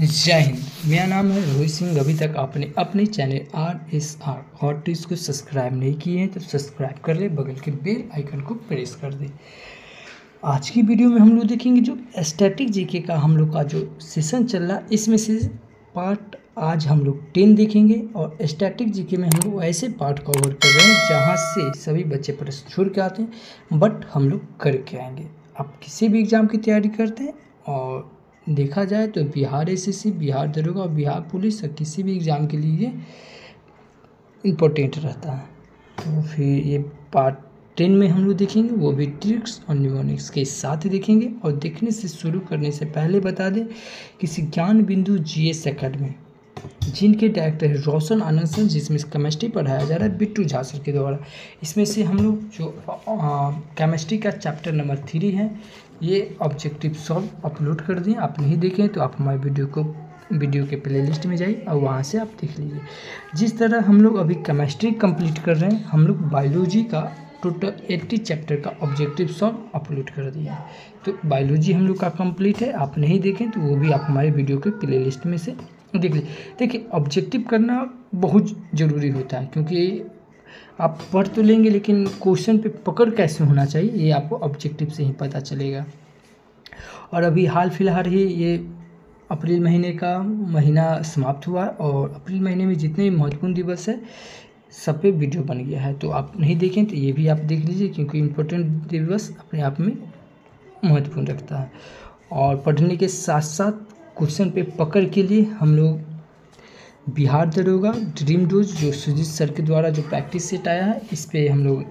जय हिंद। मेरा नाम है रोहित सिंह। अभी तक आपने अपने चैनल RSR हॉट टिप्स को सब्सक्राइब नहीं किए हैं तो सब्सक्राइब कर ले, बगल के बेल आइकन को प्रेस कर दे। आज की वीडियो में हम लोग देखेंगे जो स्टैटिक जीके का हम लोग का जो सेशन चल रहा है, इसमें से पार्ट आज हम लोग 10 देखेंगे। और स्टैटिक जीके में हम लोग ऐसे पार्ट कवर कर रहे हैं जहाँ से सभी बच्चे प्रश्न छोड़ के आते हैं, बट हम लोग करके आएंगे। आप किसी भी एग्ज़ाम की तैयारी करते हैं और देखा जाए तो बिहार SSC, बिहार दरोगा और बिहार पुलिस किसी भी एग्ज़ाम के लिए इम्पोर्टेंट रहता है। तो फिर ये पार्ट 10 में हम लोग देखेंगे, वो भी ट्रिक्स और निमोनिक्स के साथ देखेंगे। और देखने से शुरू करने से पहले बता दें कि ज्ञान बिंदु GS अकेडमी जिनके डायरेक्टर है रोशन आनंद सर, जिसमें केमिस्ट्री पढ़ाया जा रहा है बिट्टू झा सर के द्वारा। इसमें से हम लोग जो केमिस्ट्री का चैप्टर नंबर 3 है, ये ऑब्जेक्टिव सॉल्व अपलोड कर दिए। आप नहीं देखें तो आप हमारे वीडियो के प्लेलिस्ट में जाइए और वहाँ से आप देख लीजिए। जिस तरह हम लोग अभी केमिस्ट्री कंप्लीट कर रहे हैं, हम लोग बायोलॉजी का टोटल 80 चैप्टर का ऑब्जेक्टिव सॉल्व अपलोड कर दिया है। तो बायोलॉजी हम लोग का कंप्लीट है। आप नहीं देखें तो वो भी आप हमारे वीडियो के प्लेलिस्ट में से देख लीजिए। देखिए, ऑब्जेक्टिव करना बहुत ज़रूरी होता है, क्योंकि आप पढ़ तो लेंगे लेकिन क्वेश्चन पे पकड़ कैसे होना चाहिए ये आपको ऑब्जेक्टिव से ही पता चलेगा। और अभी हाल फिलहाल ही ये अप्रैल महीने का महीना समाप्त हुआ और अप्रैल महीने में जितने भी महत्वपूर्ण दिवस है सब पे वीडियो बन गया है। तो आप नहीं देखें तो ये भी आप देख लीजिए, क्योंकि इम्पोर्टेंट दिवस अपने आप में महत्वपूर्ण रखता है। और पढ़ने के साथ साथ क्वेश्चन पे पकड़ के लिए हम लोग बिहार दरोगा ड्रीम डोज जो सुजीत सर के द्वारा जो प्रैक्टिस सेट आया है, इस पे हम लोग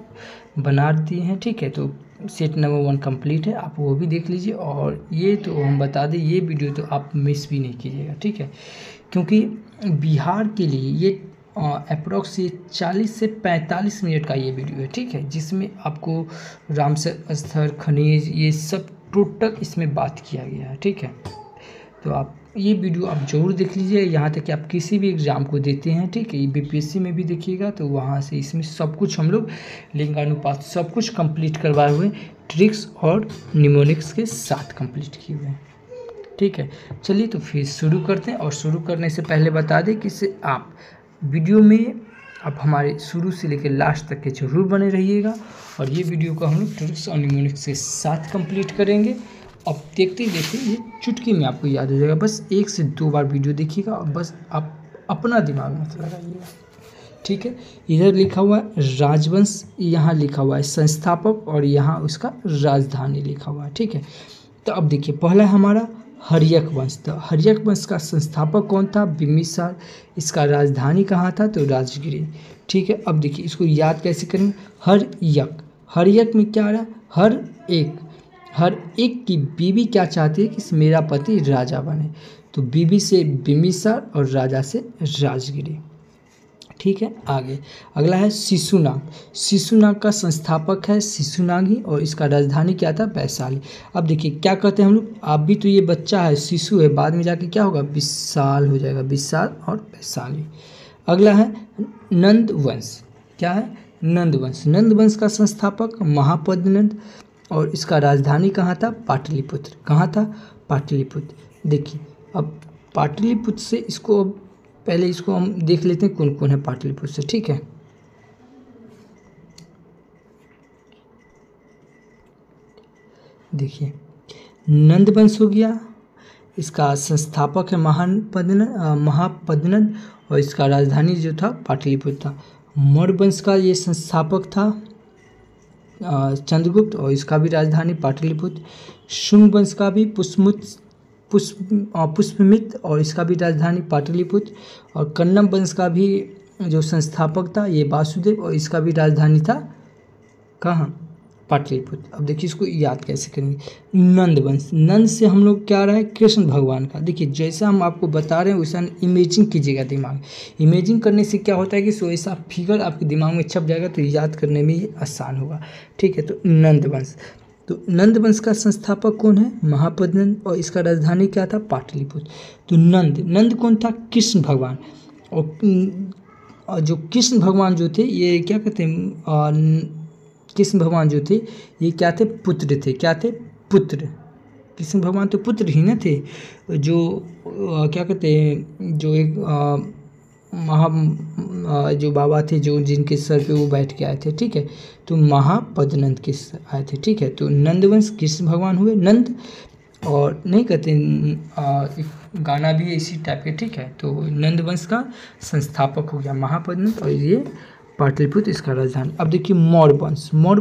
बना दिए हैं। ठीक है, तो सेट नंबर 1 कंप्लीट है, आप वो भी देख लीजिए। और ये तो हम बता दें, ये वीडियो तो आप मिस भी नहीं कीजिएगा, ठीक है, क्योंकि बिहार के लिए ये अप्रोक्स 40 से 45 मिनट का ये वीडियो है। ठीक है, जिसमें आपको रामसर स्थल, खनिज, ये सब टोटल इसमें बात किया गया है। ठीक है, तो आप ये वीडियो आप ज़रूर देख लीजिए, यहाँ तक कि आप किसी भी एग्ज़ाम को देते हैं। ठीक है, BPSC में भी देखिएगा तो वहाँ से इसमें सब कुछ हम लोग लिंगानुपात सब कुछ कंप्लीट करवाए हुए, ट्रिक्स और निमोनिक्स के साथ कंप्लीट किए हुए हैं। ठीक है, चलिए तो फिर शुरू करते हैं। और शुरू करने से पहले बता दें कि आप वीडियो में आप हमारे शुरू से लेकर लास्ट तक के जरूर बने रहिएगा। और ये वीडियो को हम लोग ट्रिक्स और निमोनिक्स के साथ कंप्लीट करेंगे। अब देखते ही देखते ये चुटकी में आपको याद हो जाएगा। बस 1 से 2 बार वीडियो देखिएगा और बस आप अपना दिमाग मत लगाइएगा। ठीक है, इधर लिखा हुआ है राजवंश, यहाँ लिखा हुआ है संस्थापक और यहाँ उसका राजधानी लिखा हुआ है। ठीक है, तो अब देखिए, पहला है हमारा हर्यक वंश। तो हर्यक वंश का संस्थापक कौन था? बिंबिसार। इसका राजधानी कहाँ था? तो राजगिरी। ठीक है, अब देखिए इसको याद कैसे करेंगे। हर्यक में क्या आ रहा है? हर एक की बीवी क्या चाहती है कि मेरा पति राजा बने। तो बीवी से बिंबिसार और राजा से राजगिरी। ठीक है, आगे अगला है शिशुनाग। शिशुनाग का संस्थापक है शिशुनागी और इसका राजधानी क्या था? वैशाली। अब देखिए क्या कहते हैं हम लोग, आप भी तो ये बच्चा है, शिशु है, बाद में जाके क्या होगा? विशाल हो जाएगा, विशाल और वैशाली। अगला है नंद वंश। क्या है? नंद वंश। नंद वंश का संस्थापक महापद्मनंद और इसका राजधानी कहाँ था? पाटलिपुत्र। कहाँ था? पाटलिपुत्र। देखिए, अब पाटलिपुत्र से इसको पहले इसको हम देख लेते हैं कौन कौन है पाटलिपुत्र से। ठीक है, देखिए नंद वंश हो गया, इसका संस्थापक है महापद्मनंद और इसका राजधानी जो था पाटलिपुत्र था। मौर्य वंश का ये संस्थापक था चंद्रगुप्त और इसका भी राजधानी पाटलिपुत्र। शुंग वंश का भी पुष्पमित्र और इसका भी राजधानी पाटलिपुत्र। और कन्नम वंश का भी जो संस्थापक था ये वासुदेव और इसका भी राजधानी था कहाँ? पाटलिपुत्र। अब देखिए इसको याद कैसे करेंगे। नंद वंश, नंद से हम लोग क्या आ रहा है? कृष्ण भगवान का। देखिए जैसा हम आपको बता रहे हैं वैसा इमेजिंग कीजिएगा दिमाग। इमेजिंग करने से क्या होता है कि वैसा फिगर आपके दिमाग में छप जाएगा तो याद करने में ये आसान होगा। ठीक है, तो नंद वंश। तो नंद वंश का संस्थापक कौन है? महापद्मनंद और इसका राजधानी क्या था? पाटलिपुत्र। तो नंद कौन था? कृष्ण भगवान। और जो कृष्ण भगवान जो थे ये क्या कहते हैं, कृष्ण भगवान जो थे ये क्या थे? पुत्र थे। क्या थे? पुत्र। कृष्ण भगवान तो पुत्र ही न थे, जो क्या कहते हैं, जो एक जो बाबा थे, जो जिनके सर पे वो बैठ के आए थे, ठीक है। तो महापद्नंद के आए थे, ठीक है। तो नंदवंश कृष्ण भगवान हुए नंद, और नहीं कहते एक गाना भी इसी टाइप के, ठीक है। तो नंदवंश का संस्थापक हो गया महापद्नंद, और ये पाटलिपुत्र इसका राजधानी। अब देखिए मौर्य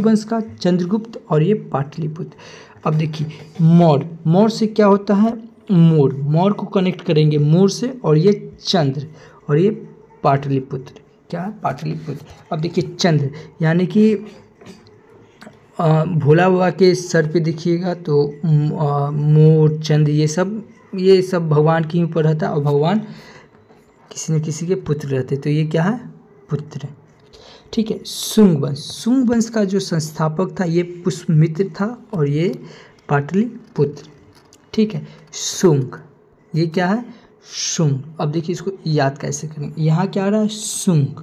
वंश का चंद्रगुप्त, और ये पाटलिपुत्र। अब देखिए मौर्य से क्या होता है, मोर को कनेक्ट करेंगे मोर से, और ये चंद्र, और ये पाटलिपुत्र, क्या है, पाटलिपुत्र। अब देखिए चंद्र यानी कि भोला बाबा के सर पे देखिएगा तो मोर चंद्र ये सब भगवान के ऊपर रहता है, और भगवान किसी न किसी के पुत्र रहते, तो ये क्या है, पुत्र, ठीक है। शुंग वंश का जो संस्थापक था ये पुष्यमित्र था, और ये पाटलिपुत्र, ठीक है। शुंग, ये क्या है, शुंग। अब देखिए इसको याद कैसे करेंगे, यहाँ क्या आ रहा है, शुंग,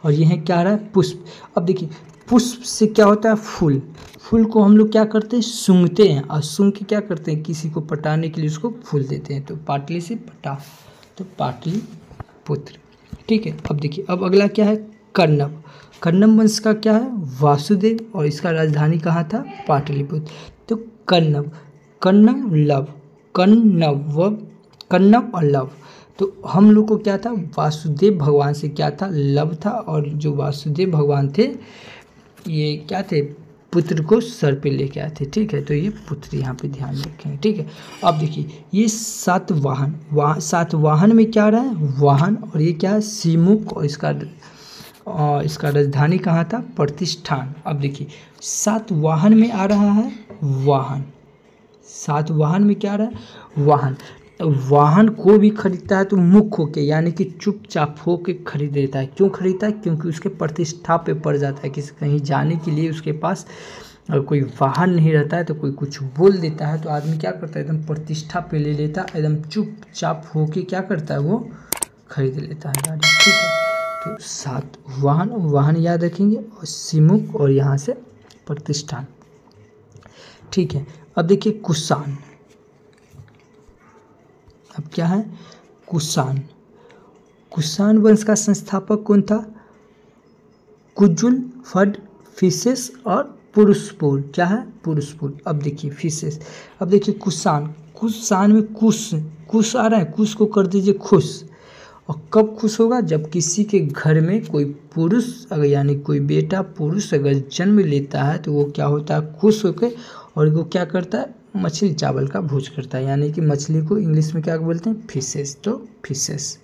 और यह क्या आ रहा है, पुष्प। अब देखिए पुष्प से क्या होता है, फूल को हम लोग क्या करते हैं, सूंघते हैं, और सूंघ के क्या करते हैं, किसी को पटाने के लिए उसको फूल देते हैं, तो पाटली से पटा, तो पाटलिपुत्र, ठीक है। अब देखिए अब अगला क्या है, कर्णव वंश का क्या है, वासुदेव, और इसका राजधानी कहाँ था, पाटलिपुत्र। तो कण्व और लव, तो हम लोग को क्या था, वासुदेव भगवान से क्या था, लव था, और जो वासुदेव भगवान थे ये क्या थे, पुत्र को सर पे लेके आए थे, ठीक है। तो ये पुत्र यहाँ पे ध्यान रखेंगे, ठीक है। अब देखिए ये 7 वाहन में क्या आ रहा है, वाहन, और ये क्या है, सीमुख, और इसका राजधानी कहाँ था, प्रतिष्ठान। अब देखिए 7 वाहन में आ रहा है वाहन, 7 वाहन में क्या आ रहा है, वाहन को भी खरीदता है तो मुख होके, यानी कि चुपचाप होके खरीद लेता है। क्यों खरीदता है, क्योंकि उसके प्रतिष्ठा पे पड़ जाता है, किसी कहीं जाने के लिए उसके पास अगर कोई वाहन नहीं रहता है तो कोई कुछ बोल देता है तो आदमी क्या करता है, एकदम प्रतिष्ठा पे ले लेता है, एकदम चुपचाप होके क्या करता है, वो खरीद लेता है गाड़ी, ठीक है। तो 7 वाहन याद रखेंगे, और सीमुख, और यहाँ से प्रतिष्ठान, ठीक है। अब देखिए कुषाण, अब क्या है, कुषाण वंश का संस्थापक कौन था, कुजुल, फड, फिसेस और पुरुषपुर, क्या है, पुरुषपुर। अब देखिए फिसेस, अब देखिए कुषाण में कुश आ रहा है, कुश को कर दीजिए खुश, और कब खुश होगा, जब किसी के घर में कोई पुरुष अगर यानी कोई बेटा पुरुष अगर जन्म लेता है तो वो क्या होता है, खुश होकर, और वो क्या करता है, मछली चावल का भोज करता है, यानी कि मछली को इंग्लिश में क्या बोलते हैं, फिशेस, तो फिशेस,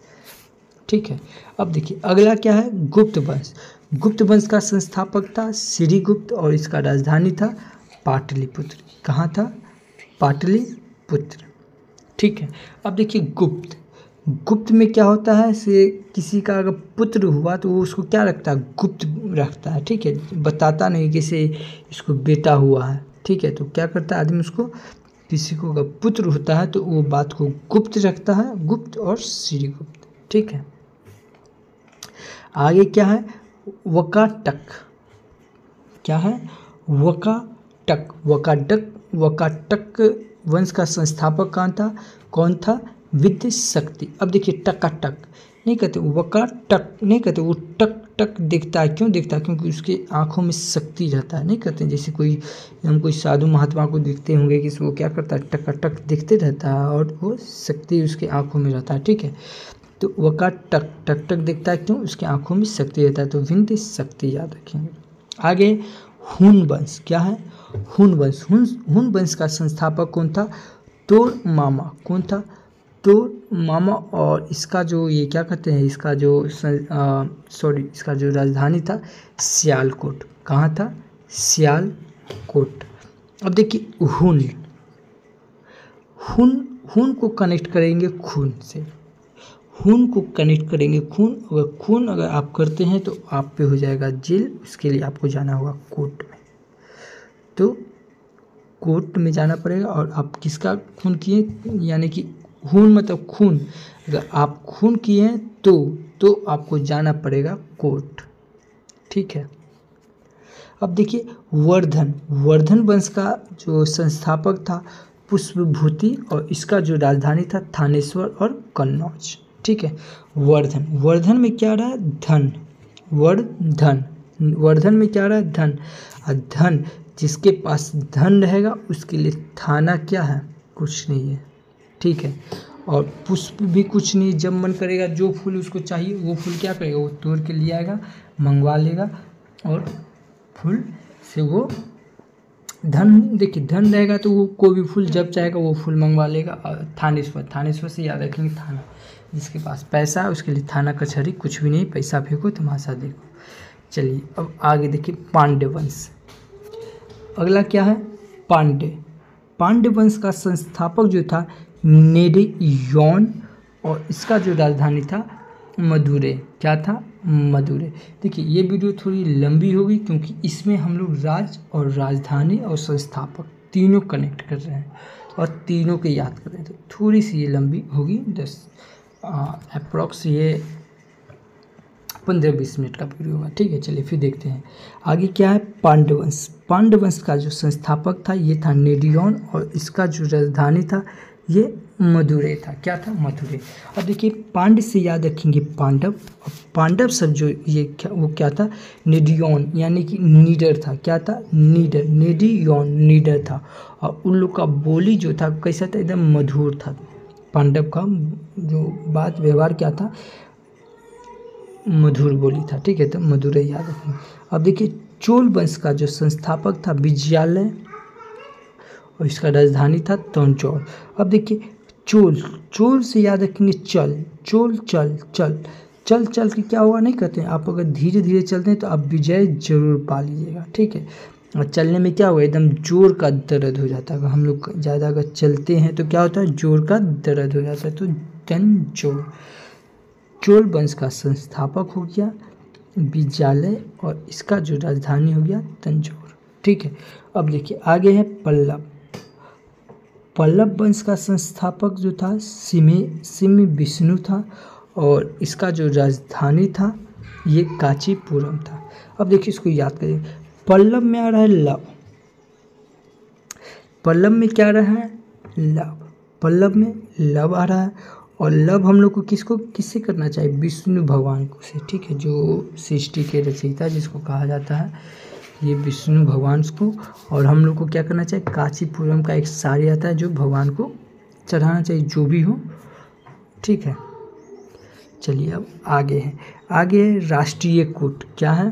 ठीक है। अब देखिए अगला क्या है, गुप्त वंश का संस्थापक था श्रीगुप्त, और इसका राजधानी था पाटलिपुत्र, कहाँ था, पाटलिपुत्र, ठीक है। अब देखिए गुप्त में क्या होता है, से किसी का अगर पुत्र हुआ तो वो उसको क्या रखता है, गुप्त रखता है, ठीक है, बताता नहीं जैसे इसको बेटा हुआ है, ठीक है। तो क्या करता है आदमी, उसको किसी को अगर पुत्र होता है तो वो बात को गुप्त रखता है, गुप्त और श्रीगुप्त, ठीक है। आगे क्या है, वकाटक, क्या है, वकाटक वंश का संस्थापक कौन था, विद्य शक्ति। अब देखिए टकाटक नहीं कहते, वकाटक नहीं कहते, वो टक देखता है, क्यों देखता है, क्योंकि उसके आंखों में शक्ति रहता है, नहीं कहते जैसे हम कोई साधु महात्मा को देखते होंगे कि वो क्या करता है, टकाटक देखते रहता है, और वो शक्ति उसके आंखों में रहता है, ठीक है। तो वकाटक टक देखता है, क्यों, उसके आंखों में शक्ति रहता है, तो विद्य शक्ति याद रखेंगे। आगे हुन वंश, क्या है, हुन वंश का संस्थापक कौन था, तोर मामा, कौन था, तोर मामा, और इसका जो ये क्या कहते हैं, इसका जो राजधानी था सियालकोट, कहाँ था, सियालकोट। अब देखिए खून को कनेक्ट करेंगे खून से, खून को कनेक्ट करेंगे खून अगर आप करते हैं तो आप पे हो जाएगा जेल, उसके लिए आपको जाना होगा कोर्ट में, तो कोर्ट में जाना पड़ेगा। और आप किसका खून किए, यानी कि खून मतलब खून, अगर आप खून किए हैं तो आपको जाना पड़ेगा कोर्ट, ठीक है। अब देखिए वर्धन वंश का जो संस्थापक था पुष्पभूति, और इसका जो राजधानी था थानेश्वर और कन्नौज। ठीक है। वर्धन, वर्धन में क्या रहा है? धन। वर्धन, वर्धन में क्या रहा है? धन। और धन, जिसके पास धन रहेगा उसके लिए थाना क्या है? कुछ नहीं है। ठीक है। और पुष्प भी कुछ नहीं, जब मन करेगा जो फूल उसको चाहिए वो फूल क्या करेगा? वो तोड़ के ले आएगा, मंगवा लेगा, और फूल से वो धन, देखिए धन रहेगा तो वो कोई भी फूल जब चाहेगा वो फूल मंगवा लेगा। थानेश्वर, थानेश्वर से याद रखेंगे थाना, जिसके पास पैसा है उसके लिए थाना कचहरी कुछ भी नहीं, पैसा फेंको तमाशा देखो। चलिए अब आगे देखिए पांड्य वंश। अगला क्या है? पांड्य। पांड्य वंश का संस्थापक जो था नेडियोन, और इसका जो राजधानी था मदुरै। क्या था? मदुरै। देखिए ये वीडियो थोड़ी लंबी होगी क्योंकि इसमें हम लोग राज्य और राजधानी और संस्थापक तीनों कनेक्ट कर रहे हैं और तीनों के याद कर रहे हैं, तो थोड़ी सी ये लंबी होगी। 10 अप्रॉक्स ये 15-20 मिनट का वीडियो होगा। ठीक है। चलिए फिर देखते हैं आगे क्या है। पांड्यवंश। पांड्यवंश का जो संस्थापक था ये था नेडियोन, और इसका जो राजधानी था ये मदुरै था। क्या था? मदुरै। अब देखिए पांड्य से याद रखेंगे पांडव, और पांडव सब जो ये वो क्या था? नेडियोन, यानी कि नीडर था। क्या था? नीडर। नेडियोन नीडर था, और उन लोग का बोली जो था कैसा था? एकदम मधुर था। पांडव का जो बात व्यवहार क्या था? मधुर बोली था। ठीक है। तो मदुरै याद रखेंगे। अब देखिए चोल वंश का जो संस्थापक था विजयालय, और इसका राजधानी था तंजौर। अब देखिए चोल, चोल से याद रखेंगे चल। चोल चल चल चल चल के क्या हुआ नहीं कहते हैं, आप अगर धीरे धीरे चलते हैं तो आप विजय जरूर पा लीजिएगा। ठीक है। और चलने में क्या हुआ? एकदम जोर का दर्द हो जाता है। अगर हम लोग ज़्यादा अगर चलते हैं तो क्या होता है? जोर का दर्द हो जाता है। तो तंजौर। चोल वंश का संस्थापक हो गया विजयालय, और इसका जो राजधानी हो गया तंजौर। ठीक है। अब देखिए आगे है पल्लव। पल्लव वंश का संस्थापक जो था सिमी विष्णु था, और इसका जो राजधानी था ये कांचीपुरम था। अब देखिए इसको याद करिए। पल्लव में आ रहा है लव। पल्लव में क्या आ रहा है? लव। पल्लव में लव आ रहा है, और लव हम लोग को किससे करना चाहिए? विष्णु भगवान को से। ठीक है। जो सृष्टि के रचयिता जिसको कहा जाता है ये विष्णु भगवान को, और हम लोग को क्या करना चाहिए? कांचीपुरम का एक साड़ी आता है जो भगवान को चढ़ाना चाहिए, जो भी हो। ठीक है। चलिए अब आगे है। आगे है राष्ट्रीय कूट। क्या है?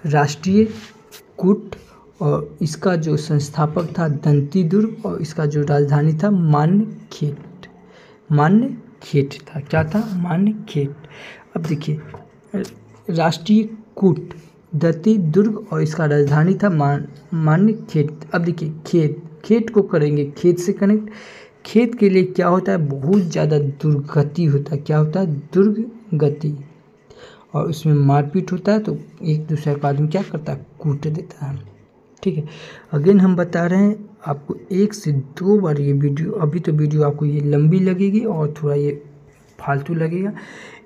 राष्ट्रीय कूट, और इसका जो संस्थापक था दंतीदुर्ग, और इसका जो राजधानी था मान्यखेट। मान्यखेट था। क्या था? मान्यखेट। अब देखिए राष्ट्रीय कूट दंतीदुर्ग, और इसका राजधानी था मान्यखेट। अब देखिए खेत, खेत को करेंगे खेत से कनेक्ट। खेत के लिए क्या होता है? बहुत ज़्यादा दुर्गति होता है। क्या होता है? दुर्गति, और उसमें मारपीट होता है, तो एक दूसरे का आदमी क्या करता है? कूट देता है। ठीक है। अगेन हम बता रहे हैं आपको 1 से 2 बार ये वीडियो, अभी तो वीडियो आपको ये लंबी लगेगी और थोड़ा ये फालतू लगेगा,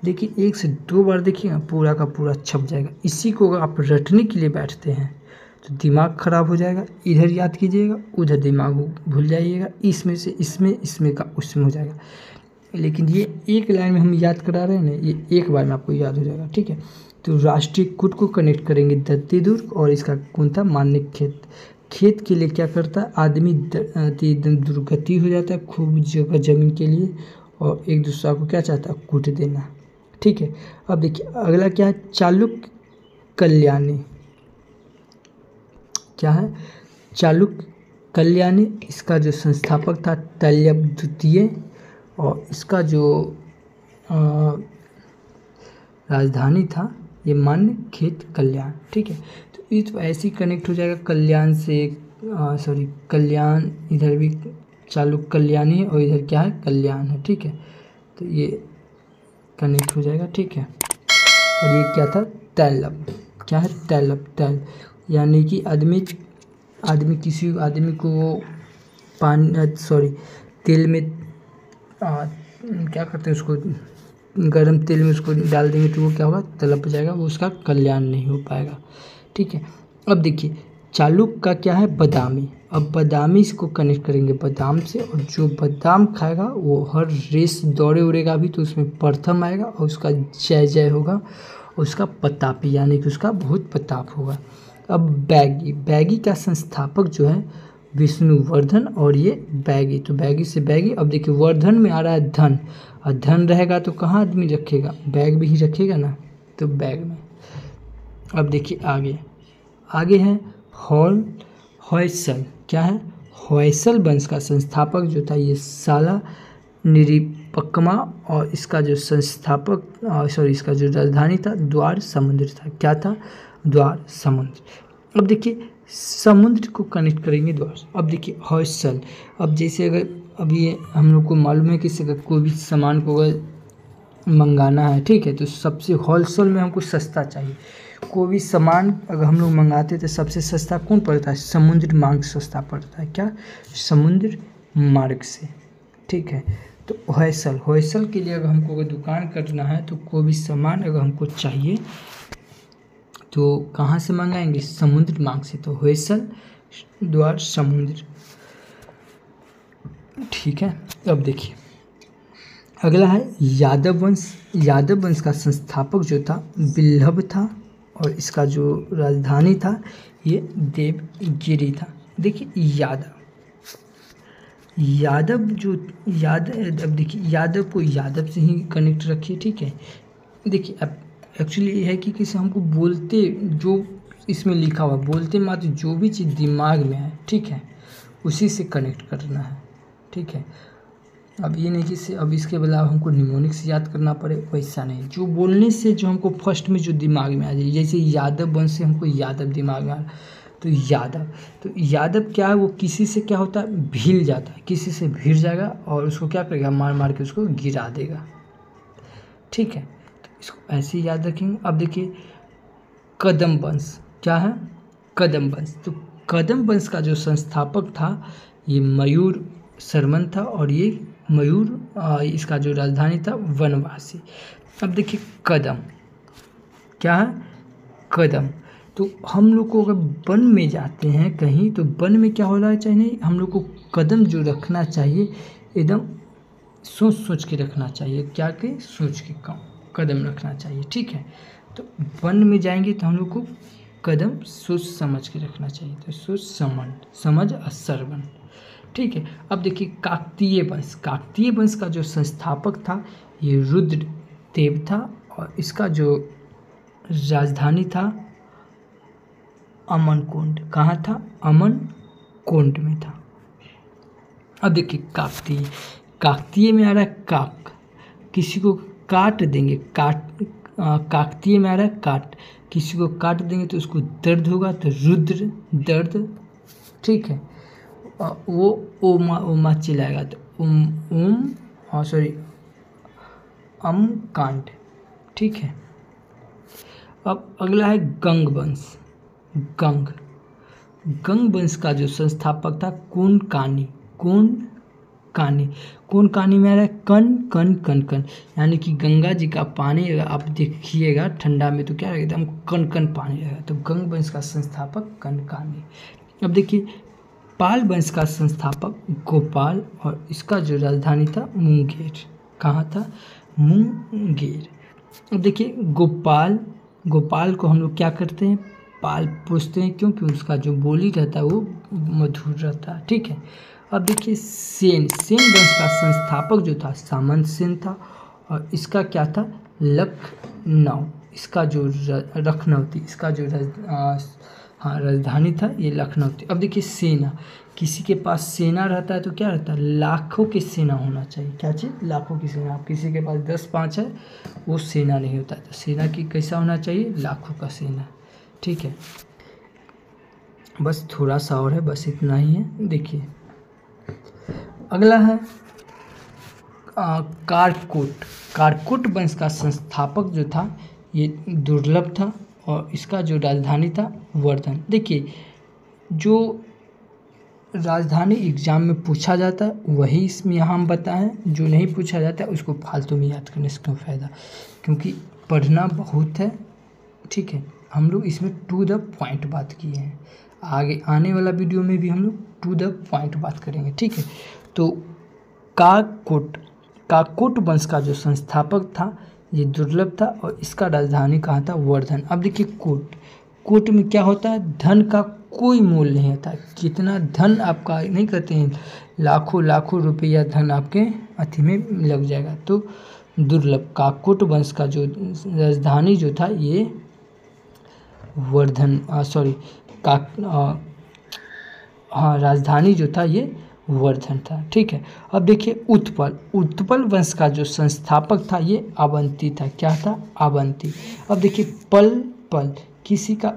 लेकिन 1 से 2 बार देखिएगा पूरा का पूरा छप जाएगा। इसी को अगर आप रटने के लिए बैठते हैं तो दिमाग खराब हो जाएगा। इधर याद कीजिएगा, उधर दिमाग भूल जाइएगा, इसमें से इसमें, इसमें का उसमें हो जाएगा। लेकिन ये एक लाइन में हम याद करा रहे हैं ना, ये एक बार में आपको याद हो जाएगा। ठीक है। तो राष्ट्रीय कूट को कनेक्ट करेंगे दंतीदुर्ग, और इसका कौन था? मान्यखेत। खेत के लिए क्या करता है? आदमी एकदम दुर्गति हो जाता है खूब जगह जमीन के लिए, और एक दूसरा को क्या चाहता है? कूट देना। ठीक है। अब देखिए अगला क्या है? चालुक्य कल्याणी। क्या है? चालुक्य कल्याणी। इसका जो संस्थापक था तैलव द्वितीय, और इसका जो राजधानी था ये मान्यखेत कल्याण। ठीक है। तो इस ऐसे ही कनेक्ट हो जाएगा कल्याण से, सॉरी कल्याण, इधर भी चालुक्य कल्याणी है और इधर क्या है? कल्याण है। ठीक है। तो ये कनेक्ट हो जाएगा। ठीक है। और ये क्या था? तैलव। क्या है? तैलव। तैल यानी कि आदमी किसी आदमी को पानी, सॉरी तेल में क्या करते हैं, उसको गरम तेल में उसको डाल देंगे तो वो क्या होगा? तलप जाएगा, वो उसका कल्याण नहीं हो पाएगा। ठीक है। अब देखिए चालुक का क्या है, बादामी। अब बादामी इसको कनेक्ट करेंगे बादाम से, और जो बादाम खाएगा वो हर रेस दौड़े उड़ेगा भी तो उसमें प्रथम आएगा और उसका जय जय होगा और उसका प्रतापी यानी कि उसका बहुत प्रताप होगा। अब बैगी, बैगी का संस्थापक जो है विष्णुवर्धन और ये बैगी, तो बैगी से बैगी। अब देखिए वर्धन में आ रहा है धन, और धन रहेगा तो कहाँ आदमी रखेगा, बैग में ही रखेगा ना, तो बैग में। अब देखिए आगे, आगे है होयसल। क्या है, होयसल वंश का संस्थापक जो था ये साला निरिपक्कमा, और इसका जो संस्थापक इसका जो राजधानी था द्वार समुद्र था। क्या था, द्वार समुद्र। अब देखिए समुद्र को कनेक्ट करेंगे द्वार। अब देखिए होयसल, अब जैसे अगर अभी हम लोग को मालूम है कि अगर कोई भी सामान को अगर मंगाना है, ठीक है, तो सबसे होलसेल में हमको सस्ता चाहिए। कोई भी सामान अगर हम लोग मंगाते तो सबसे सस्ता कौन पड़ता है, समुद्र मार्ग सस्ता पड़ता है। क्या, समुद्र मार्ग से, ठीक है। तो होयसल, होयसल के लिए अगर हमको अगर दुकान करना है तो कोई भी सामान अगर हमको चाहिए तो कहाँ से मंगाएंगे, समुद्र मार्ग से। तो होयसल द्वार समुद्र, ठीक है। अब देखिए अगला है यादव वंश। यादव वंश का संस्थापक जो था बिल्हब था, और इसका जो राजधानी था ये देवगिरी था। देखिए यादव जो अब देखिए यादव को यादव से ही कनेक्ट रखिए, ठीक है। देखिए अब एक्चुअली ये है कि किसी हमको बोलते जो इसमें लिखा हुआ बोलते मात्र जो भी चीज़ दिमाग में है, ठीक है, उसी से कनेक्ट करना है, ठीक है। अब ये नहीं कि अब इसके अलावा हमको निमोनिक से याद करना पड़े, वैसा नहीं। जो बोलने से जो हमको फर्स्ट में जो दिमाग में आ जाए, जैसे यादव वंश से हमको यादव दिमाग में आ रहा, तो यादव क्या है, वो किसी से क्या होता है, भिड़ जाता है, किसी से भिड़ जाएगा और उसको क्या करेगा, मार मार के उसको गिरा देगा, ठीक है। तो इसको ऐसे ही याद रखेंगे। अब देखिए कदम वंश। क्या है, कदम वंश। तो कदम वंश का जो संस्थापक था ये मयूर शर्मन था, और ये मयूर इसका जो राजधानी था वनवासी। अब देखिए कदम, क्या है, कदम। तो हम लोग को अगर वन में जाते हैं कहीं तो वन में क्या होना चाहिए, हम लोग को कदम जो रखना चाहिए एकदम सोच सोच के रखना चाहिए। क्या के, सोच के कदम रखना चाहिए, ठीक है। तो वन में जाएंगे तो हम लोग को कदम सोच समझ के रखना चाहिए। तो सोच समझ और श्रवण, ठीक है। अब देखिए काकतीय वंश। काकतीय वंश का जो संस्थापक था ये रुद्रदेव था, और इसका जो राजधानी था अमनकोंड। कहाँ था, अमनकोंड में था। अब देखिए काकतीय में आ रहा है काक, किसी को काट देंगे, काकतीय में आ रहा है काट, किसी को काट देंगे तो उसको दर्द होगा, तो रुद्र दर्द, ठीक है। वो ओमा चिल्लाएगा तो कांड, ठीक है। अब अगला है गंग वंश। गंग वंश का जो संस्थापक था कूनकानी में आ रहा है कन, यानी कि गंगा जी का पानी अगर आप देखिएगा ठंडा में तो क्या रहेगा, एकदम कन पानी रहेगा। तो गंग वंश का संस्थापक कनकानी। अब देखिए पाल वंश का संस्थापक गोपाल, और इसका जो राजधानी था मुंगेर। कहाँ था, मुंगेर। अब देखिए गोपाल को हम लोग क्या करते हैं, पाल पूछते हैं, क्योंकि उसका जो बोली रहता है वो मधुर रहता है, ठीक है। अब देखिए सेन वंश का संस्थापक जो था सामंत सेन था, और इसका क्या था, लखनऊ, इसका जो लखनऊ थी, इसका जो राजधानी था ये लखनऊ थी। अब देखिए सेना, किसी के पास सेना रहता है तो क्या रहता है, लाखों की सेना होना चाहिए। क्या चीज़, लाखों की सेना। अब किसी के पास 10-5 है वो सेना नहीं होता है, तो सेना की कैसा होना चाहिए, लाखों का सेना, ठीक है। बस थोड़ा सा और है, बस इतना ही है। देखिए अगला है कारकोट वंश का संस्थापक जो था ये दुर्लभ था, और इसका जो राजधानी था वर्धन। देखिए जो राजधानी एग्जाम में पूछा जाता है वही इसमें यहाँ हम बताएं, जो नहीं पूछा जाता है उसको फालतू में याद करने से क्यों फ़ायदा, क्योंकि पढ़ना बहुत है, ठीक है। हम लोग इसमें टू द पॉइंट बात किए हैं। आगे आने वाला वीडियो में भी हम लोग टू द पॉइंट बात करेंगे, ठीक है। तो काकोट वंश का जो संस्थापक था ये दुर्लभ था और इसका राजधानी कहाँ था, वर्धन। अब देखिए कोट में क्या होता है, धन का कोई मोल नहीं होता। कितना धन आपका नहीं कहते हैं, लाखों लाखों रुपया धन आपके अथी में लग जाएगा। तो दुर्लभ काकोट वंश का जो राजधानी जो था ये वर्धन, राजधानी जो था ये वर्धन था, ठीक है। अब देखिए उत्पल वंश का जो संस्थापक था ये अवंती था। क्या था, अवंती। अब देखिए पल किसी का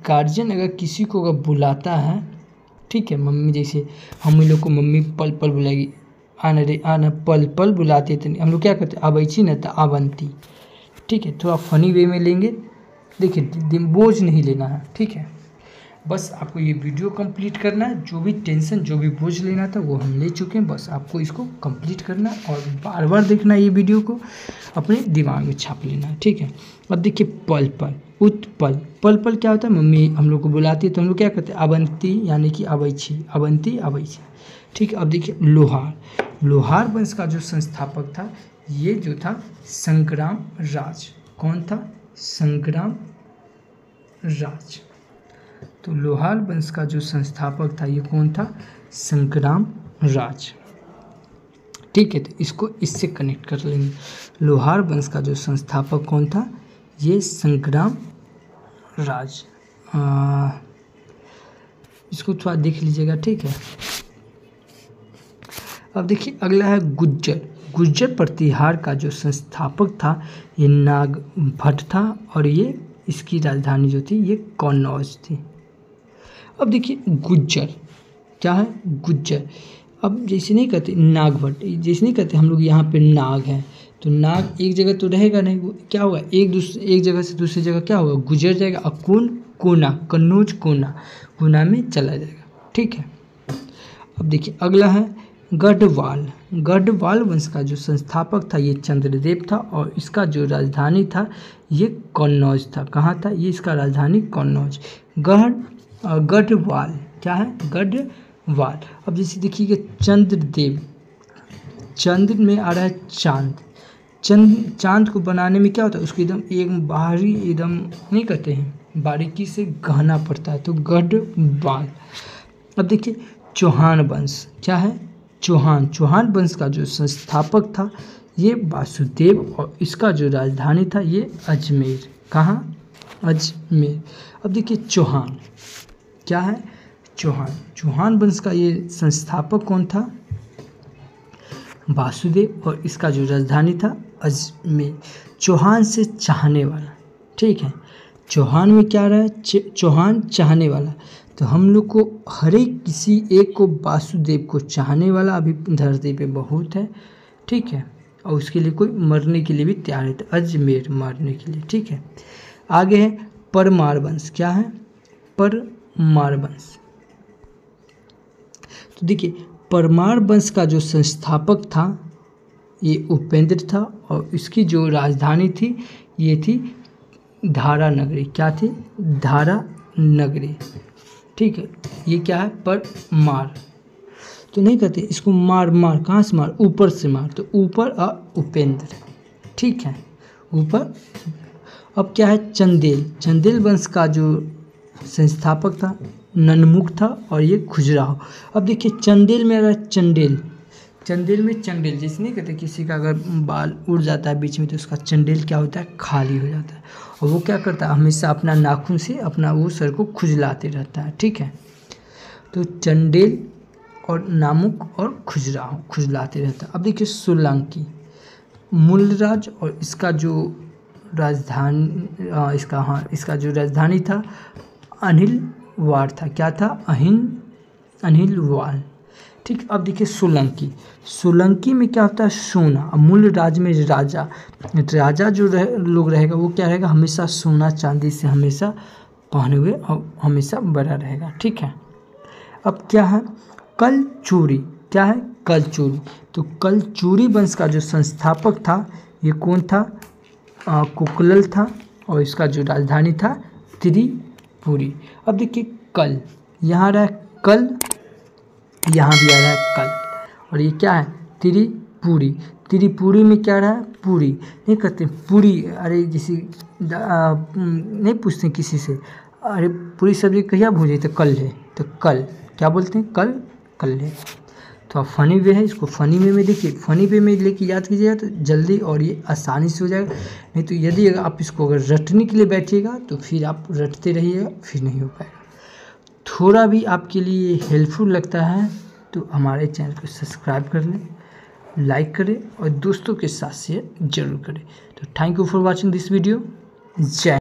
गार्जियन अगर किसी को अगर बुलाता है, ठीक है, मम्मी जैसे हम लोग को मम्मी पल बुलाएगी, आना रे आना, पल बुलाते थे, हम लोग क्या करते, अवैची न था, अवंती, ठीक है। थोड़ा फनी वे में लेंगे, देखिए बोझ नहीं लेना है, ठीक है। बस आपको ये वीडियो कंप्लीट करना है, जो भी टेंशन जो भी बोझ लेना था वो हम ले चुके हैं, बस आपको इसको कंप्लीट करना है और बार बार देखना है ये वीडियो को, अपने दिमाग में छाप लेना है, ठीक है। अब देखिए पल क्या होता है, मम्मी हम लोग को बुलाती है तो हम लोग क्या करते हैं, अवंती यानी कि अवंती, ठीक है। अब देखिए लोहार वंश का जो संस्थापक था ये जो था संग्राम राज। कौन था, संग्राम राज। तो लोहार वंश का जो संस्थापक था ये कौन था, संग्राम राज, ठीक है। तो इसको इससे कनेक्ट कर लेंगे, लोहार वंश का जो संस्थापक कौन था, ये संग्राम राज। इसको थोड़ा देख लीजिएगा, ठीक है। अब देखिए अगला है गुज्जर प्रतिहार का जो संस्थापक था ये नागभट्ट था और ये इसकी राजधानी जो थी ये कन्नौज थी। अब देखिए गुज्जर क्या है, गुज्जर। अब जैसे नहीं कहते नागभट्ट, जैसे नहीं कहते हम लोग यहाँ पे नाग है, तो नाग एक जगह तो रहेगा नहीं, वो क्या होगा, एक जगह से दूसरी जगह क्या होगा, गुजर जाएगा। और कोना, कन्नौज कोना में चला जाएगा, ठीक है। अब देखिए अगला है गढ़वाल वंश का जो संस्थापक था ये चंद्रदेव था और इसका जो राजधानी था ये कन्नौज था। कहाँ था ये, इसका राजधानी कन्नौज। गढ़वाल क्या है, गढ़वाल। अब जैसे देखिएगा चंद्रदेव, चंद्र में आ रहा है चांद को बनाने में क्या होता है, उसको एकदम एक बाहरी एकदम नहीं कहते हैं, बारीकी से गहना पड़ता है, तो गढ़वाल। अब देखिए चौहान वंश क्या है, चौहान वंश का जो संस्थापक था ये वासुदेव और इसका जो राजधानी था ये अजमेर। कहाँ, अजमेर। अब देखिए चौहान क्या है, चौहान वंश का ये संस्थापक कौन था, वासुदेव और इसका जो राजधानी था अजमेर। चौहान से चाहने वाला, ठीक है। चौहान में क्या रहा है, चौहान चाहने वाला। तो हम लोग को हर एक किसी एक को वासुदेव को चाहने वाला अभी धरती पे बहुत है, ठीक है। और उसके लिए कोई मरने के लिए भी तैयार है, तो अजमेर मरने के लिए, ठीक है। आगे है परमार वंश। क्या है, परमार वंश। तो देखिए परमार वंश का जो संस्थापक था ये उपेंद्र था और इसकी जो राजधानी थी ये थी धारा नगरी। क्या थी, धारा नगरी, ठीक है। ये क्या है, परमार। तो नहीं कहते इसको मार, कहाँ से मार, ऊपर से मार, तो ऊपर उपेंद्र, ठीक है, ऊपर। अब क्या है चंदेल वंश का जो संस्थापक था ननमुख था और ये खुजराहो। अब देखिए चंदेल में अगर चंदेल में चंडेल, जैसे नहीं कहते किसी का अगर बाल उड़ जाता है बीच में तो उसका चंडेल क्या होता है, खाली हो जाता है। और वो क्या करता है, हमेशा अपना नाखून से अपना वो सर को खुजलाते रहता है, ठीक है। तो चंडेल और नामुक और खुजराहो, खुजलाते रहता है। अब देखिए सोलंकी, मूलराज और इसका जो राजधानी इसका जो राजधानी था अनिलवाड़ था। क्या था, अनिलवाड़, ठीक। अब देखिए सोलंकी में क्या होता है, सोना। मूल राज में राजा जो लोग रहेगा वो क्या रहेगा, हमेशा सोना चांदी से हमेशा पहने हुए और हमेशा बड़ा रहेगा, ठीक है। अब क्या है कलचूरी। क्या है, कलचूरी। तो कलचूरी वंश का जो संस्थापक था ये कौन था, कुकलल था और इसका जो राजधानी था त्रिपुरी। अब देखिए कल, यहाँ आ रहा है कल, यहाँ भी आ रहा है कल। और ये क्या है, त्रिपुरी। त्रिपुरी में क्या रहा है, पूरी। नहीं कहते पूरी, अरे जैसे नहीं पूछते किसी से, अरे पूरी सब्जी कहिया भूजे, तो कल है, तो कल क्या बोलते हैं, कल, कल है। तो अब फनी वे है, इसको फनी वे में देखिए, फनी वे में लेके याद कीजिएगा तो जल्दी और ये आसानी से हो जाएगा। नहीं तो यदि आप इसको अगर रटने के लिए बैठिएगा तो फिर आप रटते रहिएगा, फिर नहीं हो पाएगा। थोड़ा भी आपके लिए हेल्पफुल लगता है तो हमारे चैनल को सब्सक्राइब कर लें, लाइक करें और दोस्तों के साथ शेयर जरूर करें। तो thank you for watching this video. जय